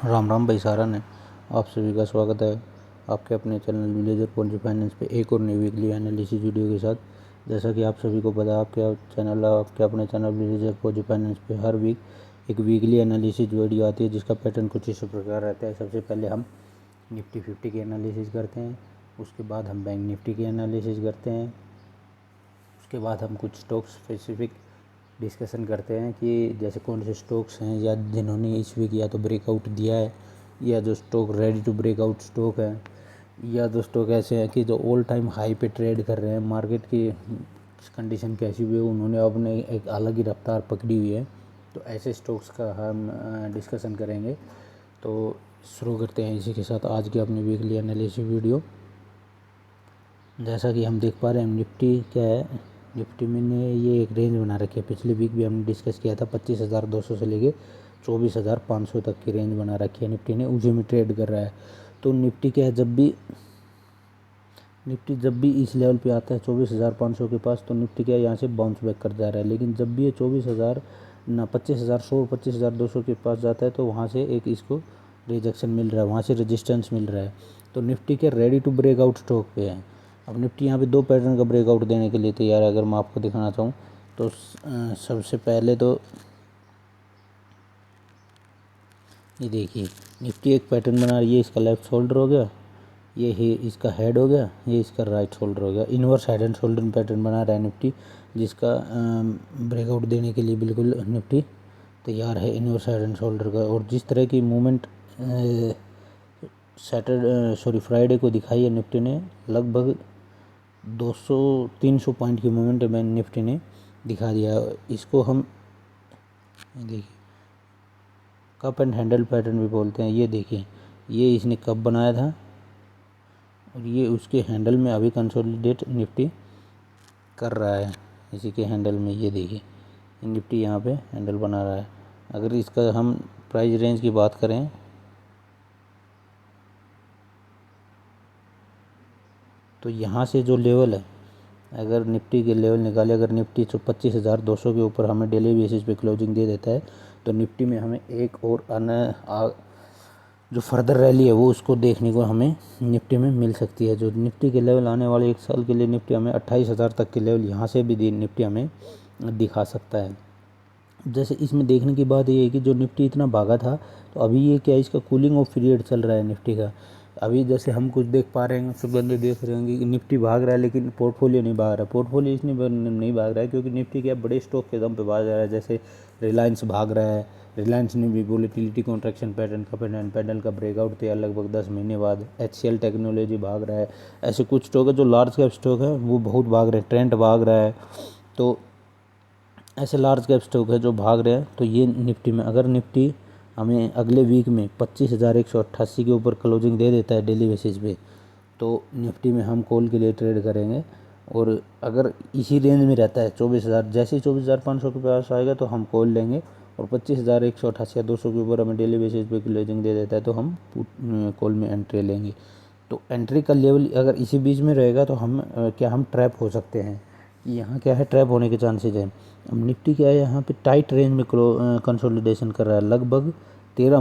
राम राम भाई सारा ने आप सभी का स्वागत है आपके अपने चैनल विलेजर पॉलिसी फाइनेंस पे एक और नई वीकली एनालिसिस वीडियो के साथ। जैसा कि आप सभी को पता है आपके अपने चैनल विलेजर पॉलिसी फाइनेंस पे हर वीक एक वीकली एनालिसिस वीडियो आती है जिसका पैटर्न कुछ इस प्रकार रहता है। सबसे पहले हम निफ्टी 50 की एनालिसिस करते हैं, उसके बाद हम बैंक निफ्टी की एनालिसिस करते हैं, उसके बाद हम कुछ स्टॉक स्पेसिफिक डिस्कशन करते हैं कि जैसे कौन से स्टॉक्स हैं या जिन्होंने इस वीक या तो ब्रेकआउट दिया है या जो stock ready to breakout stock है या जो स्टॉक ऐसे हैं कि जो ऑल टाइम हाई पे ट्रेड कर रहे हैं। मार्केट की कंडीशन कैसी हुई है, उन्होंने अपने एक अलग ही रफ्तार पकड़ी हुई है, तो ऐसे स्टॉक्स का हम डिस्कशन करेंगे। तो शुरू करते हैं इसी के साथ आज की अपनी वीकली एनालिसिस वीडियो। जैसा कि हम देख पा रहे हैं निफ्टी क्या है, निफ्टी में ने ये एक रेंज बना रखी है। पिछले वीक भी हमने डिस्कस किया था 25,200 से लेके 24,500 तक की रेंज बना रखी है निफ्टी ने, उसी में ट्रेड कर रहा है। तो निफ्टी क्या है, जब भी इस लेवल पे आता है 24,500 के पास, तो निफ्टी क्या है यहाँ से बाउंस बैक कर जा रहा है। लेकिन जब भी ये 25,200 के पास जाता है तो वहाँ से एक इसको रिजेक्शन मिल रहा है, वहाँ से रेजिस्टेंस मिल रहा है। तो निफ्टी के रेडी टू ब्रेकआउट स्टॉक पे है। अब निफ्टी यहाँ पे दो पैटर्न का ब्रेकआउट देने के लिए तैयार है। अगर मैं आपको दिखाना चाहूँ तो सबसे पहले तो ये देखिए निफ्टी एक पैटर्न बना रही है। इसका लेफ्ट शोल्डर हो गया, ये ही इसका हेड हो गया, ये इसका राइट शोल्डर हो गया। Inverse head and shoulder pattern बना रहा है निफ्टी, जिसका ब्रेकआउट देने के लिए बिल्कुल निफ्टी तैयार है इनवर्स हेड एंड शोल्डर का। और जिस तरह की मूवमेंट फ्राइडे को दिखाई है निफ्टी ने, लगभग 200-300 पॉइंट की मूवमेंट में निफ्टी ने दिखा दिया। इसको हम देखिए कप एंड हैंडल पैटर्न भी बोलते हैं। ये देखिए ये इसने कप बनाया था और ये उसके हैंडल में अभी कंसोलिडेट निफ्टी कर रहा है। इसी के हैंडल में ये देखिए निफ्टी यहाँ पे हैंडल बना रहा है। अगर इसका हम प्राइस रेंज की बात करें तो यहाँ से जो लेवल है, अगर निफ्टी के लेवल निकाले, अगर निफ्टी 25,200 के ऊपर हमें डेली बेसिस पे क्लोजिंग दे देता है तो निफ्टी में हमें एक और जो फर्दर रैली है वो उसको देखने को हमें निफ्टी में मिल सकती है। जो निफ्टी के लेवल आने वाले एक साल के लिए निफ्टी हमें 28,000 तक के लेवल यहाँ से भी निफ्टी हमें दिखा सकता है। जैसे इसमें देखने की बात ये है कि जो निफ्टी इतना भागा था, तो अभी ये क्या है, इसका कूलिंग ऑफ पीरियड चल रहा है निफ्टी का। अभी जैसे हम कुछ देख पा रहे हैं, सब बंदे देख रहे होंगे कि निफ्टी भाग रहा है लेकिन पोर्टफोलियो नहीं भाग रहा। पोर्टफोलियो इसलिए नहीं भाग रहा है क्योंकि निफ्टी क्या बड़े स्टॉक के दम पे भाग रहा है। जैसे रिलायंस भाग रहा है, रिलायंस ने भी वोलेटिलिटी कॉन्ट्रैक्शन पैटर्न का पैनल का ब्रेकआउट दिया लगभग 10 महीने बाद। HCL टेक्नोलॉजी भाग रहा है। ऐसे कुछ स्टॉक है जो लार्ज कैप स्टॉक है वो बहुत भाग रहे हैं। ट्रेंड भाग रहा है। तो ऐसे लार्ज कैप स्टॉक है जो भाग रहे हैं। तो ये निफ्टी में अगर निफ्टी हमें अगले वीक में 25,188 के ऊपर क्लोजिंग दे देता है डेली बेसिस पे, तो निफ्टी में हम कॉल के लिए ट्रेड करेंगे। और अगर इसी रेंज में रहता है 24,000, जैसे ही 24,500 के पास आएगा तो हम कॉल लेंगे। और 25,188 या 200 के ऊपर हमें डेली बेसिस पे क्लोजिंग दे देता है तो हम कॉल में एंट्री लेंगे। तो एंट्री का लेवल अगर इसी बीच में रहेगा तो हम हम ट्रैप हो सकते हैं। यहाँ क्या है, ट्रैप होने के चांसेज हैं। अब निफ्टी क्या है, यहाँ पे टाइट रेंज में कंसोलिडेशन कर रहा है। लगभग 13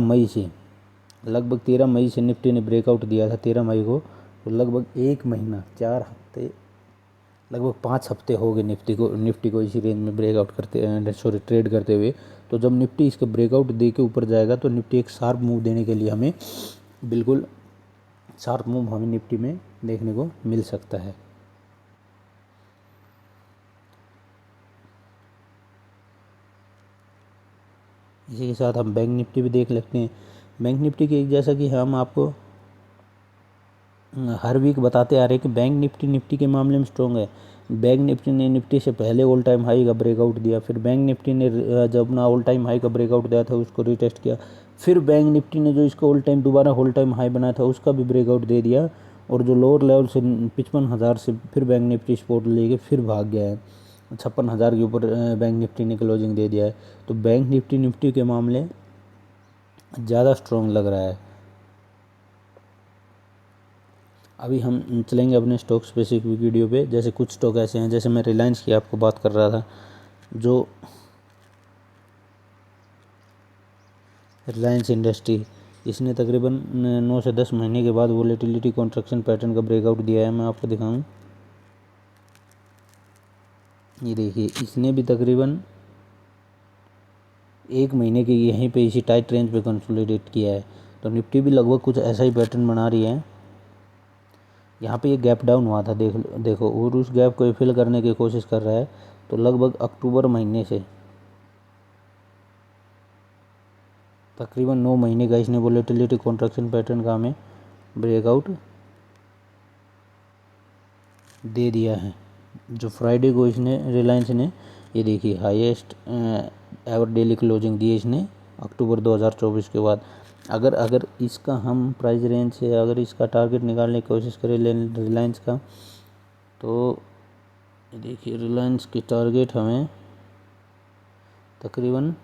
मई से निफ्टी ने ब्रेकआउट दिया था 13 मई को। तो लगभग एक महीना 4 हफ्ते, लगभग 5 हफ्ते हो गए निफ्टी को इसी रेंज में ब्रेकआउट ट्रेड करते हुए। तो जब निफ्टी इसका ब्रेकआउट दे के ऊपर जाएगा तो निफ्टी एक शार्प मूव देने के लिए हमें बिल्कुल शार्प मूव हमें निफ्टी में देखने को मिल सकता है। इसी के साथ हम बैंक निफ्टी भी देख लेते हैं। बैंक निफ्टी की जैसा कि हम आपको हर वीक बताते आ रहे हैं कि बैंक निफ्टी के मामले में स्ट्रॉन्ग है। बैंक निफ्टी ने निफ्टी से पहले ऑल टाइम हाई का ब्रेकआउट दिया, फिर बैंक निफ्टी ने जब अपना ऑल टाइम हाई का ब्रेकआउट दिया था उसको रिटेस्ट किया, फिर बैंक निफ्टी ने जो इसको दोबारा ऑल टाइम हाई बनाया था उसका भी ब्रेकआउट दे दिया। और जो लोअर लेवल से 55,000 से फिर बैंक निफ्टी सपोर्ट लेके फिर भाग गया है। 56,000 के ऊपर बैंक निफ्टी ने क्लोजिंग दे दिया है। तो बैंक निफ्टी के मामले ज़्यादा स्ट्रॉन्ग लग रहा है। अभी हम चलेंगे अपने स्टॉक स्पेसिफिक वीडियो पे। जैसे कुछ स्टॉक ऐसे हैं, जैसे मैं रिलायंस की आपको बात कर रहा था, जो रिलायंस इंडस्ट्री इसने तकरीबन 9 से 10 महीने के बाद वोलेटिलिटी कॉन्ट्रैक्शन पैटर्न का ब्रेकआउट दिया है। मैं आपको दिखाऊं, ये देखिए इसने भी तकरीबन 1 महीने के यहीं पे इसी टाइट रेंज पे कंसोलिडेट किया है। तो निफ्टी भी लगभग कुछ ऐसा ही पैटर्न बना रही है। यहाँ पे ये गैप डाउन हुआ था, देखो, और उस गैप को फिल करने की कोशिश कर रहा है। तो लगभग अक्टूबर महीने से तकरीबन 9 महीने का इसने वोलेटिलिटी कॉन्ट्रैक्शन पैटर्न का हमें ब्रेकआउट दे दिया है। जो फ्राइडे को इसने रिलायंस ने, ये देखिए हाईएस्ट एवर डेली क्लोजिंग दी है इसने अक्टूबर 2024 के बाद। अगर इसका हम प्राइस रेंज से अगर इसका टारगेट निकालने की कोशिश करें रिलायंस का, तो देखिए रिलायंस की टारगेट हमें तकरीबन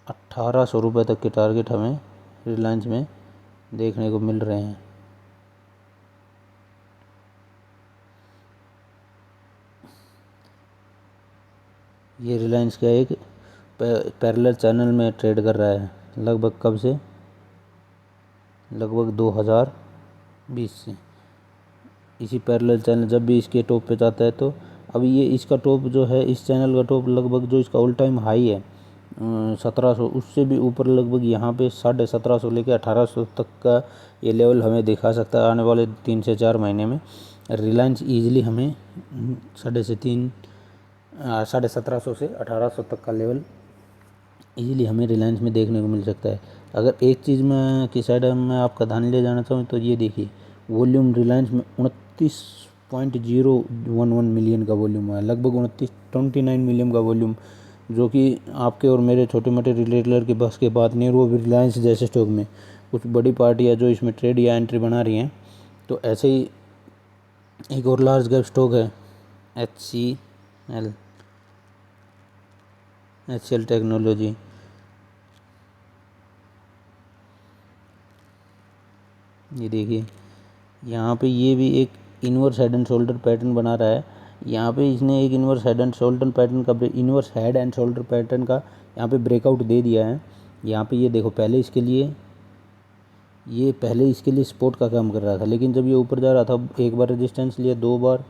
1800 रुपये तक के टारगेट हमें रिलायंस में देखने को मिल रहे हैं। ये रिलायंस का एक पैरेलल चैनल में ट्रेड कर रहा है, लगभग कब से, लगभग 2020 से। इसी पैरेलल चैनल जब भी इसके टॉप पे जाता है, तो अभी ये इसका टॉप जो है, इस चैनल का टॉप लगभग जो इसका ऑल टाइम हाई है 1700, उससे भी ऊपर लगभग यहाँ पे 1750 लेके 1800 तक का ये लेवल हमें दिखा सकता है आने वाले 3 से 4 महीने में। रिलायंस ईजिली हमें 1750 से 1800 तक का लेवल इजीली हमें रिलायंस में देखने को मिल सकता है। अगर एक चीज़ में की साइड मैं आपका ध्यान ले जाना चाहूँ, तो ये देखिए वॉल्यूम रिलायंस में 29.011 मिलियन का वॉल्यूम है, लगभग 29 मिलियन का वॉल्यूम, जो कि आपके और मेरे छोटे मोटे रिटेलर के बस के बात नहीं है। वो भी रिलायंस जैसे स्टॉक में कुछ बड़ी पार्टियाँ जो इसमें ट्रेड या एंट्री बना रही हैं। तो ऐसे ही एक और लार्ज कैप स्टॉक है HCL टेक्नोलॉजी। ये देखिए यहाँ पे ये भी एक inverse head and shoulder pattern बना रहा है। यहाँ पे इसने एक inverse head and shoulder pattern का यहाँ पे ब्रेकआउट दे दिया है। यहाँ पे ये देखो पहले इसके लिए सपोर्ट का काम कर रहा था, लेकिन जब ये ऊपर जा रहा था, एक बार रेजिस्टेंस लिया, 2 बार,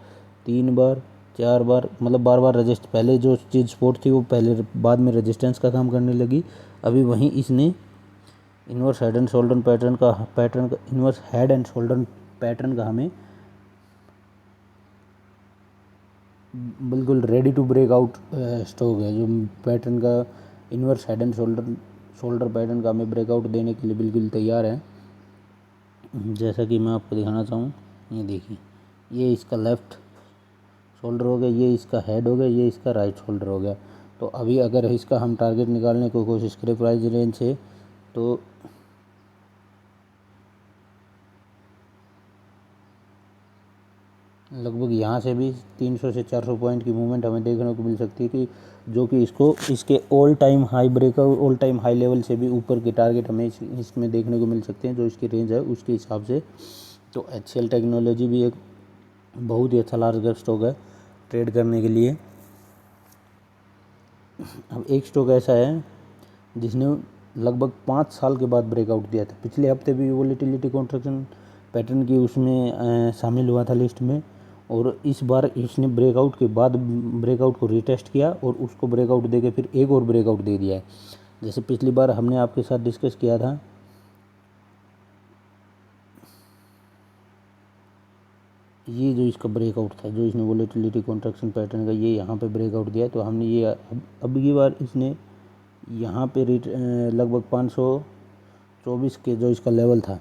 3 बार, 4 बार, मतलब बार रजिस्ट, पहले जो चीज़ सपोर्ट थी वो पहले बाद में रेजिस्टेंस का काम करने लगी। अभी वहीं इसने inverse head and shoulder pattern का हमें बिल्कुल ready to break out stock है, जो पैटर्न का inverse head and shoulder pattern का हमें ब्रेकआउट देने के लिए बिल्कुल तैयार है। जैसा कि मैं आपको दिखाना चाहूँ, ये देखिए ये इसका लेफ़्ट शोल्डर हो गया, ये इसका हेड हो गया, ये इसका राइट शोल्डर हो गया। तो अभी अगर इसका हम टारगेट निकालने की कोशिश करें प्राइस रेंज से, तो लगभग यहाँ से भी 300 से 400 पॉइंट की मूवमेंट हमें देखने को मिल सकती है, कि जो कि इसके ऑल टाइम हाई लेवल से भी ऊपर के टारगेट हमें इसमें देखने को मिल सकते हैं, जो इसकी रेंज है उसके हिसाब से। तो HCL टेक्नोलॉजी भी एक बहुत ही अच्छा लार्ज कैप स्टॉक है ट्रेड करने के लिए। अब एक स्टॉक ऐसा है जिसने लगभग 5 साल के बाद ब्रेकआउट दिया था। पिछले हफ्ते भी वोलेटिलिटी कॉन्ट्रैक्शन पैटर्न की उसमें शामिल हुआ था लिस्ट में, और इस बार इसने ब्रेकआउट के बाद ब्रेकआउट को रिटेस्ट किया और उसको ब्रेकआउट देके फिर एक और ब्रेकआउट दे दिया है। जैसे पिछली बार हमने आपके साथ डिस्कस किया था, ये जो इसका ब्रेकआउट था, जो इसने वोलेटिलिटी कॉन्ट्रैक्शन पैटर्न का ये यहाँ पे ब्रेकआउट दिया है, तो हमने ये अब की बार इसने यहाँ पे लगभग 524 के जो इसका लेवल था,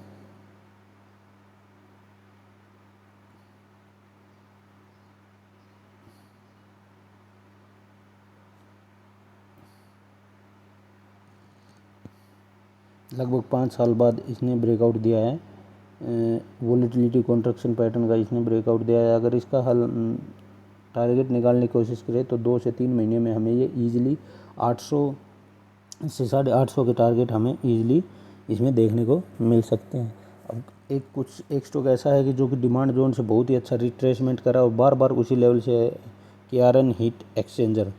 लगभग 5 साल बाद इसने ब्रेकआउट दिया है। वोलेटिलिटी कॉन्ट्रैक्शन पैटर्न का इसने ब्रेकआउट दिया है। अगर इसका टारगेट निकालने की कोशिश करें, तो 2 से 3 महीने में हमें ये ईजिली 800 से 850 के टारगेट हमें ईजिली इसमें देखने को मिल सकते हैं। अब एक स्टॉक ऐसा है कि जो कि डिमांड जोन से बहुत ही अच्छा रिट्रेसमेंट करा और बार बार उसी लेवल से KRN हीट एक्सचेंजर।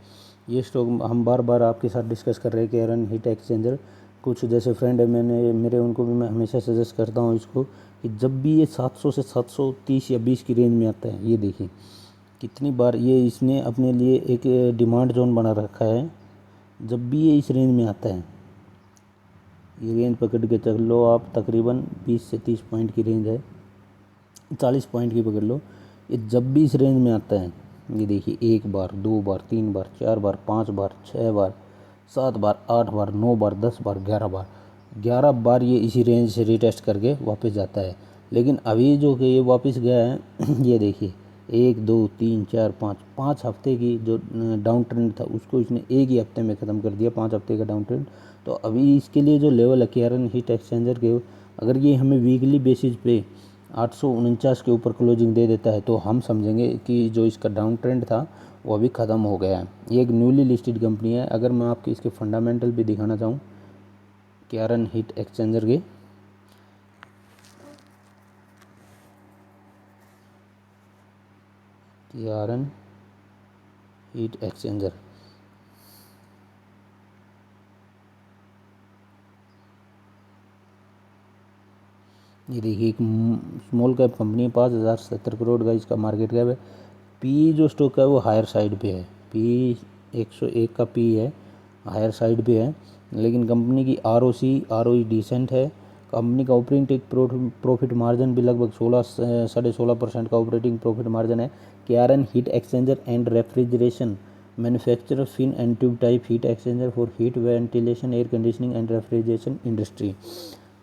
ये स्टॉक हम बार बार आपके साथ डिस्कस कर रहे हैं कि आयरन हीट एक्सचेंजर। कुछ जैसे फ्रेंड है मेरे उनको भी मैं हमेशा सजेस्ट करता हूँ इसको कि जब भी ये 700 से 730 या 20 की रेंज में आता है, ये देखिए कितनी बार ये इसने अपने लिए एक डिमांड जोन बना रखा है। जब भी ये इस रेंज में आता है, ये रेंज पकड़ के चल लो आप, तकरीबन 20 से 30 पॉइंट की रेंज है, 40 पॉइंट की पकड़ लो। ये जब भी इस रेंज में आता है, ये देखिए 1 बार 2 बार 3 बार 4 बार 5 बार 6 बार 7 बार 8 बार 9 बार 10 बार 11 बार ये इसी रेंज से रीटेस्ट करके वापस जाता है। लेकिन अभी जो कि ये वापस गया है ये देखिए 1 2 3 4 5 हफ्ते की जो डाउन ट्रेंड था उसको इसने एक ही हफ्ते में ख़त्म कर दिया, 5 हफ्ते का डाउन ट्रेंड। तो अभी इसके लिए जो लेवल है आयरन हीट एक्सचेंजर के, अगर ये हमें वीकली बेसिस पे 849 के ऊपर क्लोजिंग दे देता है तो हम समझेंगे कि जो इसका डाउन ट्रेंड था वो अभी ख़त्म हो गया है। ये एक न्यूली लिस्टेड कंपनी है। अगर मैं आपके इसके फंडामेंटल भी दिखाना चाहूँ आयरन हीट एक्सचेंजर के, आयरन हीट एक्सचेंजर, ये देखिए एक स्मॉल कैप कंपनी है, 5070 करोड़ का इसका मार्केट कैप है। पी जो स्टॉक है वो हायर साइड पे है, पी 101 का पी है, हायर साइड पे है। लेकिन कंपनी की आरओई डिसेंट है। कंपनी का ऑपरेटिंग प्रॉफिट मार्जिन भी लगभग 16.5% का ऑपरेटिंग प्रॉफिट मार्जिन है। Iron heat exchanger and refrigeration manufacturer fin and tube type heat exchanger for heat ventilation air conditioning and refrigeration industry.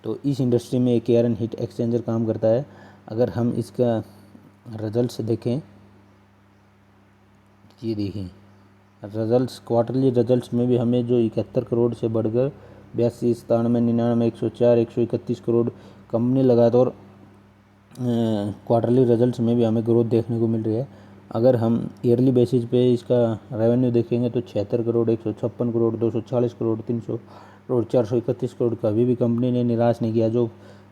तो इस इंडस्ट्री में एक आयरन हीट एक्सचेंजर काम करता है। अगर हम इसका रिजल्ट्स देखें, ये देखिए रिजल्ट्स, क्वार्टरली रिजल्ट्स में भी हमें जो 71 करोड़ से बढ़कर 82 97 99 104 131 करोड़ कंपनी लगातार और क्वार्टरली रिजल्ट्स में भी हमें ग्रोथ देखने को मिल रही है। अगर हम ईयरली बेसिस पे इसका रेवेन्यू देखेंगे तो 76 करोड़ 156 करोड़ 240 करोड़ 300 करोड़ 431 करोड़ का अभी भी कंपनी ने निराश नहीं किया। जो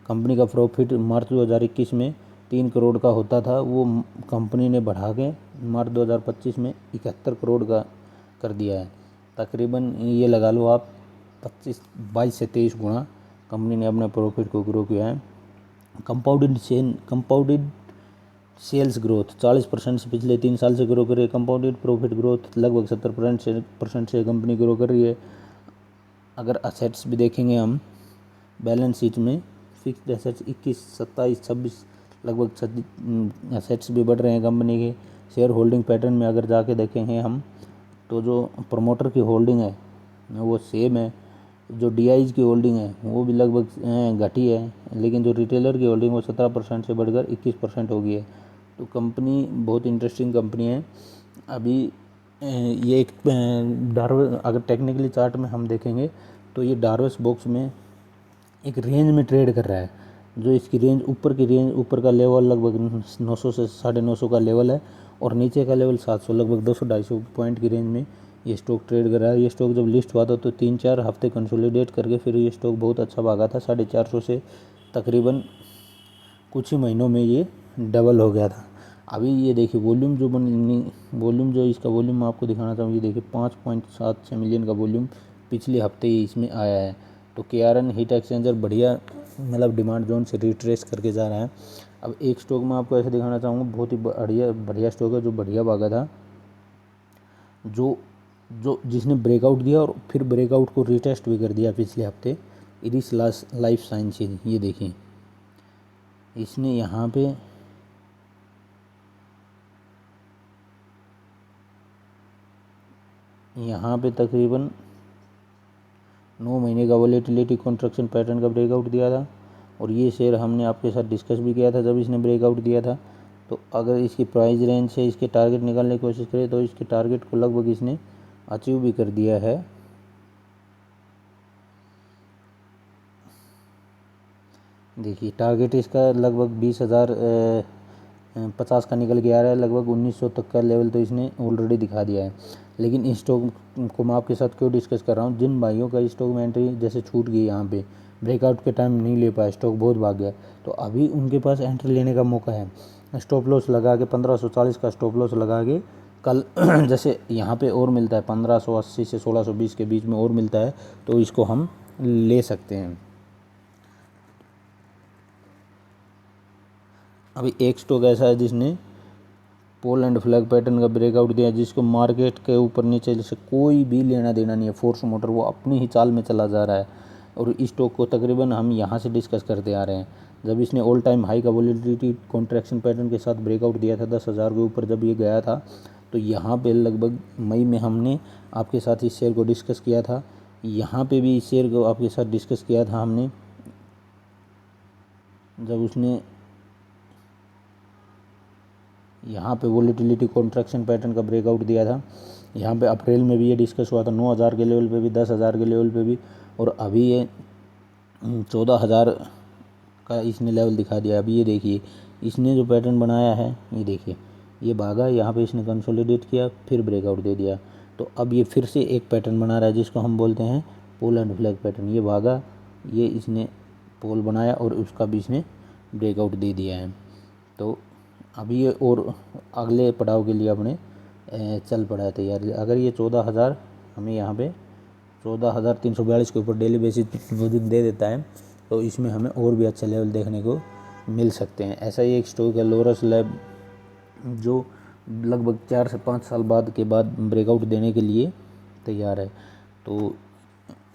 कंपनी का प्रॉफिट मार्च 2021 में 3 करोड़ का होता था वो कंपनी ने बढ़ा के मार्च 2025 में 71 करोड़ का कर दिया है। तकरीबन ये लगा लो आप 22 से 23 गुना कंपनी ने अपने प्रॉफिट को ग्रो किया है। कंपाउंडेड सेल्स ग्रोथ 40% से पिछले 3 साल से ग्रो कर रही है। कंपाउंडेड प्रॉफिट ग्रोथ लगभग 70% से कंपनी ग्रो कर रही है। अगर असेट्स भी देखेंगे हम बैलेंस शीट में, फिक्स्ड एसेट्स 21 27 26 लगभग एसेट्स भी बढ़ रहे हैं कंपनी के। शेयर होल्डिंग पैटर्न में अगर जाके देखेंगे हम तो जो प्रमोटर की होल्डिंग है वो सेम है, जो डीआईज की होल्डिंग है वो भी लगभग घटी है, लेकिन जो रिटेलर की होल्डिंग वो 17% से बढ़कर 21% हो गई है। तो कंपनी बहुत इंटरेस्टिंग कंपनी है। अभी ये एक डार्विस, अगर टेक्निकली चार्ट में हम देखेंगे तो ये डार्विस बॉक्स में एक रेंज में ट्रेड कर रहा है। जो इसकी रेंज ऊपर का लेवल लगभग 900 से 950 का लेवल है और नीचे का लेवल 700 लगभग 200-250 पॉइंट की रेंज में ये स्टॉक ट्रेड कर रहा है। ये स्टॉक जब लिस्ट हुआ था तो 3-4 हफ्ते कंसोलिडेट करके फिर ये स्टॉक बहुत अच्छा भागा था, 450 से तकरीबन कुछ ही महीनों में ये डबल हो गया था। अभी ये देखिए वॉल्यूम जो इसका वॉल्यूम मैं आपको दिखाना चाहूँ, ये देखिए 5.76 मिलियन का वॉल्यूम पिछले हफ्ते ही इसमें आया है। तो आयरन हीट एक्सचेंजर बढ़िया मतलब डिमांड जोन से रिट्रेस करके जा रहा है। अब एक स्टॉक मैं आपको ऐसे दिखाना चाहूँगा, बहुत ही बढ़िया स्टॉक है जो बढ़िया भागा था, जो जिसने ब्रेकआउट दिया और फिर ब्रेकआउट को रिटेस्ट भी कर दिया पिछले हफ्ते, इरिस लाइफ साइंसेज। ये देखिए इसने यहाँ पे तकरीबन 9 महीने का वोलेटिलिटी कॉन्ट्रैक्शन पैटर्न का ब्रेकआउट दिया था और ये शेयर हमने आपके साथ डिस्कस भी किया था जब इसने ब्रेकआउट दिया था। तो अगर इसकी प्राइस रेंज से इसके टारगेट निकालने की कोशिश करें तो इसके टारगेट को लगभग इसने अचीव भी कर दिया है। देखिए टारगेट इसका लगभग 20,050 का निकल के आ रहा है, लगभग 1900 तक का लेवल तो इसने ऑलरेडी दिखा दिया है। लेकिन इस स्टॉक को मैं आपके साथ क्यों डिस्कस कर रहा हूँ, जिन भाइयों का स्टॉक में एंट्री जैसे छूट गई, यहाँ पे ब्रेकआउट के टाइम नहीं ले पाया, स्टॉक बहुत भाग गया, तो अभी उनके पास एंट्री लेने का मौका है। स्टॉप लॉस लगा के 1540 का स्टॉप लॉस लगा के कल जैसे यहाँ पे और मिलता है 1580 से 1620 के बीच में और मिलता है, तो इसको हम ले सकते हैं। अभी एक स्टॉक ऐसा है जिसने पोल एंड फ्लैग पैटर्न का ब्रेकआउट दिया, जिसको मार्केट के ऊपर नीचे जैसे कोई भी लेना देना नहीं है, फोर्स मोटर वो अपनी ही चाल में चला जा रहा है। और इस स्टॉक को तकरीबन हम यहाँ से डिस्कस करते आ रहे हैं। जब इसने ऑल टाइम हाई का वॉलेटिलिटी कॉन्ट्रैक्शन पैटर्न के साथ ब्रेकआउट दिया था 10,000 के ऊपर जब ये गया था, तो यहाँ पे लगभग मई में हमने आपके साथ इस शेयर को डिस्कस किया था। यहाँ पे भी इस शेयर को आपके साथ डिस्कस किया था हमने, जब उसने यहाँ पे वॉलेटिलिटी कॉन्ट्रैक्शन पैटर्न का ब्रेकआउट दिया था। यहाँ पे अप्रैल में भी ये डिस्कस हुआ था 9,000 के लेवल पे भी, 10,000 के लेवल पे भी, और अभी ये 14,000 का इसने लेवल दिखा दिया। अभी ये देखिए इसने जो पैटर्न बनाया है, ये देखिए ये भागा, यहाँ पे इसने कंसोलिडेट किया, फिर ब्रेकआउट दे दिया। तो अब ये फिर से एक पैटर्न बना रहा है जिसको हम बोलते हैं पोल एंड फ्लैग पैटर्न। ये भागा, ये इसने पोल बनाया और उसका भी इसने ब्रेकआउट दे दिया है। तो अभी ये और अगले पड़ाव के लिए अपने चल पड़ा है तैयार। अगर ये 14,000 हमें यहाँ पे 14,342 के ऊपर डेली बेसिस वजूद दे देता है, तो इसमें हमें और भी अच्छे लेवल देखने को मिल सकते हैं। ऐसा ही एक स्टॉक है लोरस लैब, जो लगभग 4 से 5 साल बाद ब्रेकआउट देने के लिए तैयार है। तो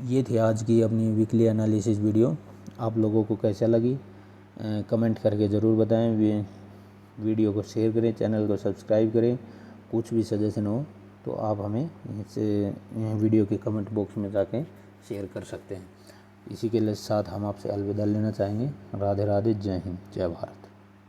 ये थी आज की अपनी वीकली एनालिसिस वीडियो। आप लोगों को कैसा लगी कमेंट करके ज़रूर बताएं। वीडियो को शेयर करें, चैनल को सब्सक्राइब करें। कुछ भी सजेशन हो तो आप हमें इसे वीडियो के कमेंट बॉक्स में जाके शेयर कर सकते हैं। इसी के साथ हम आपसे अलविदा लेना चाहेंगे। राधे राधे, जय हिंद, जय भारत।